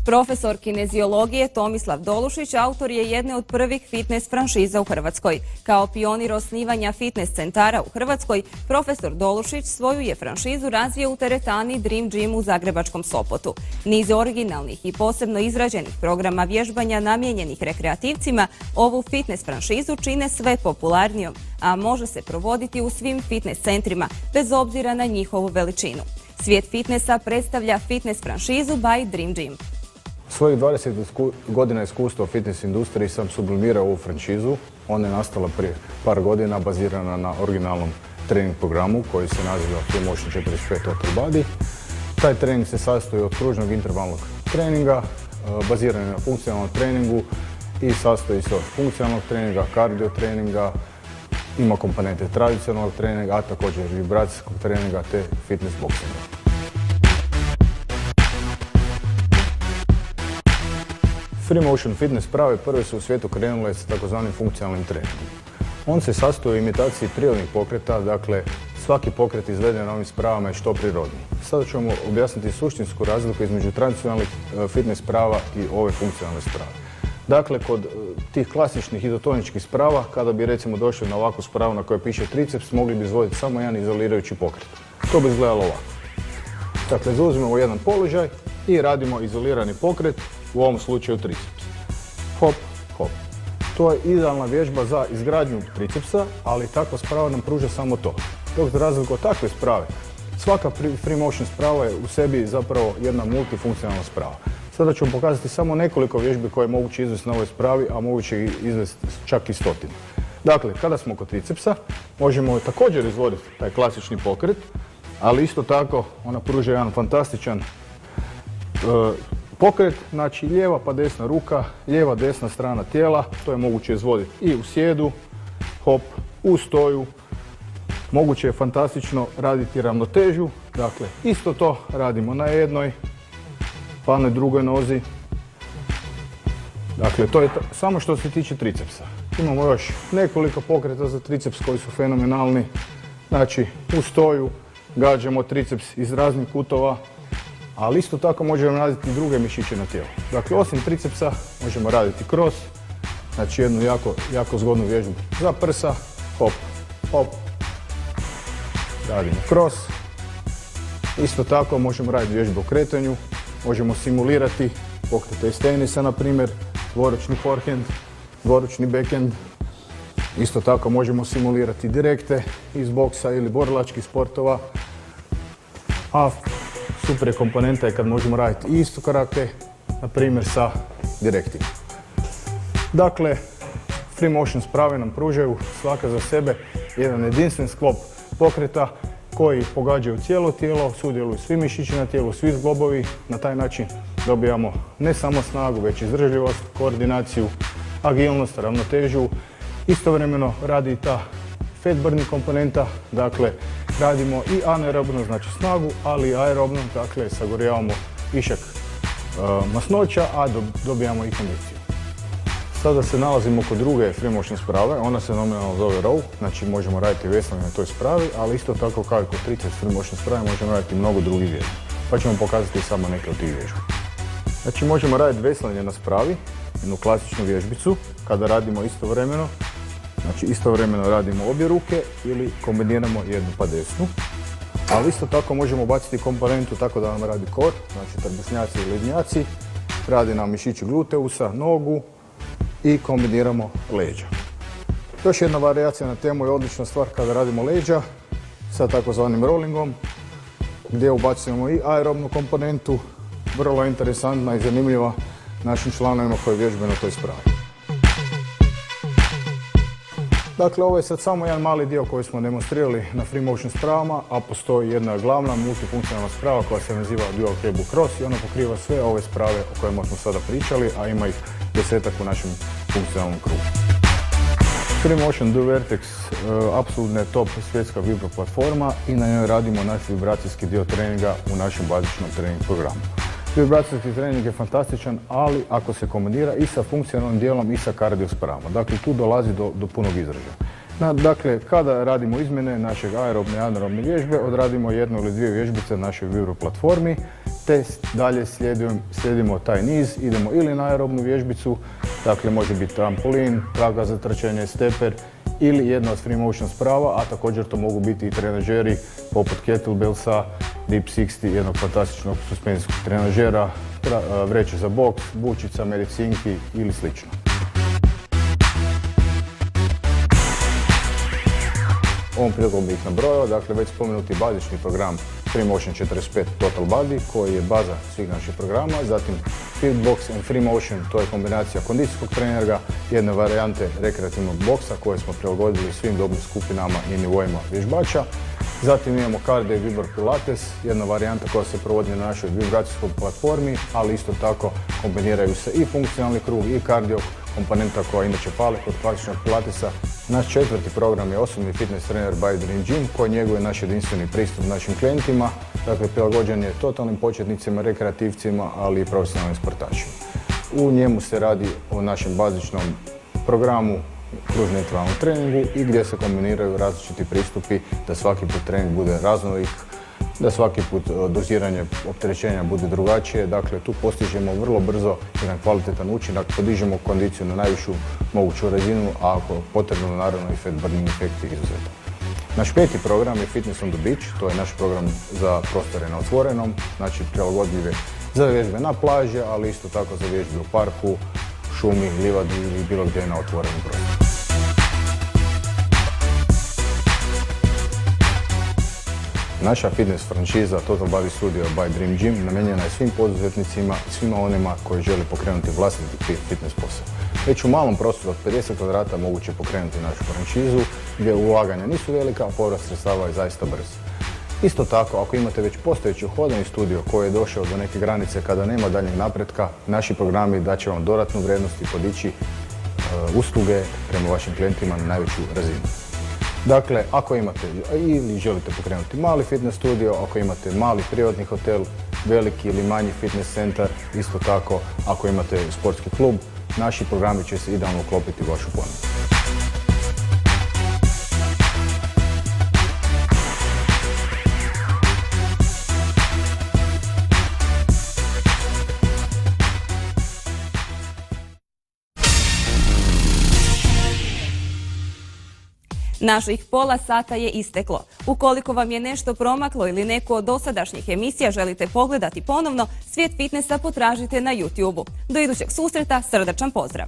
Profesor kineziologije Tomislav Dolušić autor je jedne od prvih fitness franšiza u Hrvatskoj. Kao pionir osnivanja fitness centara u Hrvatskoj, profesor Dolušić svoju je franšizu razvio u teretani Dream Gym u zagrebačkom Sopotu. Niz originalnih i posebno izrađenih programa vježbanja namijenjenih rekreativcima ovu fitness franšizu čine sve popularnijom, a može se provoditi u svim fitness centrima, bez obzira na njihovu veličinu. Svijet fitnessa predstavlja fitness franšizu by Dream Gym. Svojih 20 godina iskustva u fitness industriji sam sublimirao ovu franšizu. Ona je nastala prije par godina, bazirana na originalnom trening programu koji se naziva FreeMotion 45 Total Body. Taj trening se sastoji od kružnog intervalnog treninga, baziran je na funkcionalnom treningu i sastoji se od funkcionalnog treninga, kardio treninga, ima komponente tradicionalnog treninga, a također vibracijskog treninga te fitness boksinga. FreeMotion fitness sprave prve su u svijetu krenule s takozvanim funkcionalnim treningom. On se sastoji u imitaciji prirodnih pokreta, dakle svaki pokret izveden na ovim spravama je što prirodniji. Sada ćemo objasniti suštinsku razliku između tradicionalnih fitness sprava i ove funkcionalne sprave. Dakle, kod tih klasičnih izotoničkih sprava, kada bi recimo došli na ovakvu spravu na kojoj piše triceps, mogli bi izvoditi samo jedan izolirajući pokret. To bi izgledalo ovako. Dakle, zauzmemo jedan položaj i radimo izolirani pokret, u ovom slučaju triceps. Hop, hop. To je idealna vježba za izgradnju tricepsa, ali takva sprava nam pruža samo to. Dok za razliku od takve sprave, svaka FreeMotion sprava je u sebi zapravo jedna multifunkcionalna sprava. Sada ću vam pokazati samo nekoliko vježbi koje je moguće izvesti na ovoj spravi, a moguće ih izvesti čak i stotinu. Dakle, kada smo kod tricepsa, možemo također izvoditi taj klasični pokret, ali isto tako ona pruža jedan fantastičan pokret, znači lijeva pa desna ruka, lijeva desna strana tijela, to je moguće izvoditi i u sjedu, hop, u stoju. Moguće je fantastično raditi ravnotežu, dakle isto to radimo na jednoj, pa na drugoj nozi. Dakle, to je samo što se tiče tricepsa. Imamo još nekoliko pokreta za triceps koji su fenomenalni. Znači, u stoju gađamo triceps iz raznih kutova, ali isto tako možemo raditi i druge mišiće na tijelu. Dakle, osim tricepsa možemo raditi cross, znači jednu jako zgodnu vježbu za prsa, hop, hop, radimo cross. Isto tako možemo raditi vježbu o kretanju, možemo simulirati pokrete iz tenisa, na primjer, dvoročni forehand, dvoročni backhand. Isto tako možemo simulirati direkte iz boksa ili borilačkih sportova. A super komponenta je kad možemo raditi isto karate, na primjer sa direktima. Dakle, FreeMotion sprave nam pružaju svaka za sebe jedan jedinstven sklop pokreta koji pogađaju cijelo tijelo, sudjeluju svi mišići na tijelu, svi zglobovi. Na taj način dobijamo ne samo snagu, već izdržljivost, koordinaciju, agilnost, ravnotežu. Istovremeno radi i ta fat burning komponenta, dakle radimo i anaerobno, znači snagu, ali i aerobno, dakle sagorijavamo višak masnoća, a dobijamo i kondiciju. Sada se nalazimo kod druge FreeMotion sprave, ona se nominalno zove row, znači možemo raditi veslanje na toj spravi, ali isto tako kao i kod triceps FreeMotion sprave možemo raditi mnogo drugih vježbi. Pa ćemo pokazati samo neke od tih vježbi. Znači možemo raditi veslanje na spravi, jednu klasičnu vježbicu, kada radimo istovremeno. Znači istovremeno radimo obje ruke ili kombiniramo jednu pa desnu. Ali isto tako možemo baciti komponentu tako da nam radi kor, znači trbušnjaci i lednjaci. Radi nam mišići gluteusa, nogu i kombiniramo leđa. Još jedna varijacija na temu je odlična stvar kada radimo leđa sa takozvanim rollingom, gdje ubacujemo i aerobnu komponentu, vrlo interesantna i zanimljiva našim članovima koji vježbaju na toj spravi. Dakle, ovo je sad samo jedan mali dio koji smo demonstrirali na FreeMotion spravama, a postoji jedna glavna multifunkcionalna sprava koja se naziva Dual Cable Cross i ona pokriva sve ove sprave o kojima smo sada pričali, a ima ih 10-ak u našem funkcionalnom krugu. FreeMotion Duo Vertex apsolutno je top svjetska vibro platforma i na njoj radimo naš vibracijski dio treninga u našem bazičnom trening programu. Vibracijski trening je fantastičan, ali ako se kombinira i sa funkcionalnim dijelom i sa kardio spravama. Dakle, tu dolazi do punog izražaja. Dakle, kada radimo izmjene našeg aerobne i anaerobne vježbe, odradimo jednu ili dvije vježbice na našoj vibro platformi te dalje slijedimo taj niz, idemo ili na aerobnu vježbicu, dakle može biti trampolin, traga za trčanje, steper ili jedna od free motion sprava, a također to mogu biti i trenažeri poput kettlebellsa, deep 60, jednog fantastičnog suspenzijskog trenažera, vreće za boks, bučica, medicinki ili slično. Ovom prilikom bih nabrojao, dakle već spomenuti bazični program Free Motion 45 Total Body koji je baza svih naših programa, zatim Field Box and Free Motion, to je kombinacija kondicijskog treninga, jedne varijante rekreativnog boksa koje smo prilagodili svim dobnim skupinama i nivoima vježbača. Zatim imamo Cardio i Vibor Pilates, jedna varijanta koja se provodi na našoj vibracijskoj platformi, ali isto tako kombiniraju se i funkcionalni krug i kardio komponenta koja inače fali kod klasičnog pilatesa. Naš četvrti program je osobni fitness trener by Dream Gym koji njeguje naš jedinstveni pristup našim klijentima. Dakle, prilagođen je totalnim početnicima, rekreativcima, ali i profesionalnim sportašima. U njemu se radi o našem bazičnom programu kružno intervalnom treningu i gdje se kombiniraju različiti pristupi da svaki put trening bude raznolik, da svaki put doziranje opterećenja bude drugačije. Dakle, tu postižemo vrlo brzo jedan kvalitetan učinak, podižemo kondiciju na najvišu moguću razinu, a ako potrebno, naravno i fat burning efekt je izuzetan. Naš peti program je Fitness on the Beach, to je naš program za prostore na otvorenom, znači prilagodljive za vježbe na plaži, ali isto tako za vježbe u parku, šumi, livadi ili bilo gdje na otvorenom prostoru. Naša fitness franšiza Total Body Studio by Dream Gym namijenjena je svim poduzetnicima i svima onima koji žele pokrenuti vlastiti fitness posao. Već u malom prostoru od 50 kvadrata moguće pokrenuti našu franšizu gdje ulaganja nisu velika, a povrat sredstava je zaista brz. Isto tako, ako imate već postojeći uhodani studio koji je došao do neke granice kada nema daljnjeg napretka, naši programi daće vam dodatnu vrijednost i podići usluge prema vašim klijentima na najveću razinu. Dakle, ako imate ili želite pokrenuti mali fitness studio, ako imate mali privatni hotel, veliki ili manji fitness centar, isto tako ako imate sportski klub, naši programi će se idealno uklopiti u vašu ponudu. Naših pola sata je isteklo. Ukoliko vam je nešto promaklo ili neku od dosadašnjih emisija želite pogledati ponovno, Svijet fitnessa potražite na YouTube-u. Do idućeg susreta, srdačan pozdrav!